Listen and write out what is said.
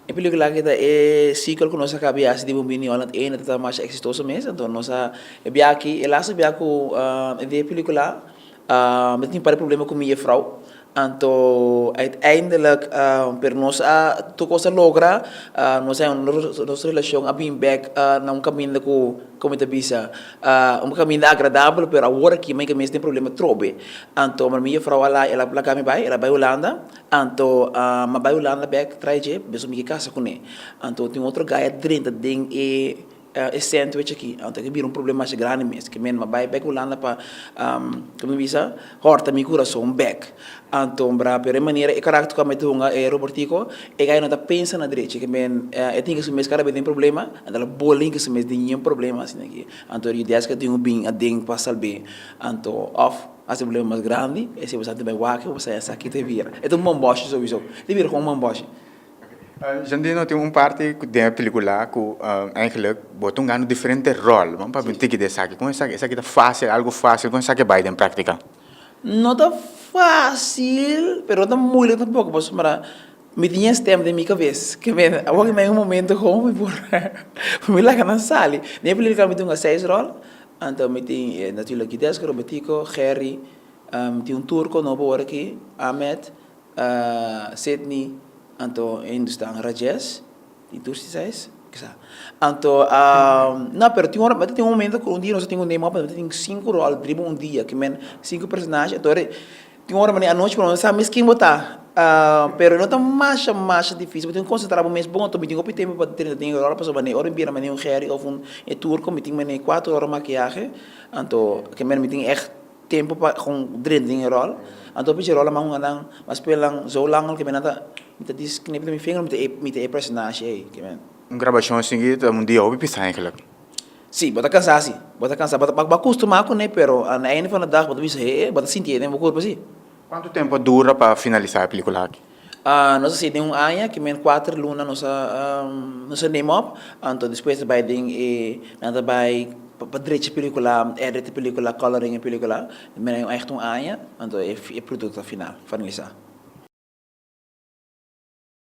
A película que é ciclo que nós acabamos de bombini Holland é ainda mais exitoso mesmo, então nós é aqui, e lá se vê que de película, mas tem para problema com minha vrouw. Então, uiteindelijk, per nós tu cosa logra, nós é nossa relação a bem back na caminho como te bisa, caminho agradável, pero agora que mais que mesmo tem problema trobe. Então, minha vrouw ela ela vai Holanda, então, mas vai Holanda back trai je, beso minha casa com ele. Então, tem outro gaia dentro ding e sente aqui, então que vira problema mais grande mesmo, que men vai back Holanda para como bisa, horta mi coração back. Então, para a maneira e carácter como tu é Robertico, e aí não tá pensa na direita, que men é tem que se mesmo cara tem problema, então bolinho que se mesmo tem nenhum problema assim aqui. Então, eu disse que tem bem a ding para salvar. Então, off as problema mais grande, e se você também que você é aqui te vira. Então, um boche sowieso. Te vira com um boche. Jandino tem parte da película que eigenlijk wordt een diferente rol. Want wat betekent dat zaken? Como essa que fácil, algo fácil, como essa que vai em prática? Não tá fácil, pero não tá muito tampoco, pois para me tinha esse tempo de minha cabeça, que me agora me momento como por me lá na sala. Nem película me tem 6 rol, então me tem natuurlijk Hidesco, Robertico, Harry, tem turco novo aqui, Ahmed, Sydney. Então, ainda estão Rajesh, e tu sais, que sabe? Então, não, pero tem um momento que dia nós temos name up, tem 5 roles, dribble dia, que men 5 personagens, então tem uma hora a noite para nós sabe quem botar. Pero não tá mais difícil, tem que concentrar mais bom, então me tem tempo para ter hora para saber, hora bem, mas um Harry ou turco, me tem 4 horas maquiagem, então que men me tem echt tempo para com drinking rol. Então pedi rola mas pelang zo lang que men nada me diz que nem me finger me te personagem aí, que men. Gravação seguinte, dia houve pisar eigenlijk. Sim, bota cansar, bota acostumar com né, pero na end van de dag bota bisa bota sentir né, meu corpo assim. Quanto tempo dura para finalizar a película aqui? Nós assim tem ano que men 4 luna nossa name up, então depois vai ding e nada vai para direito película, edit película, coloring película, men é echt ano, então é produto final, finalizar.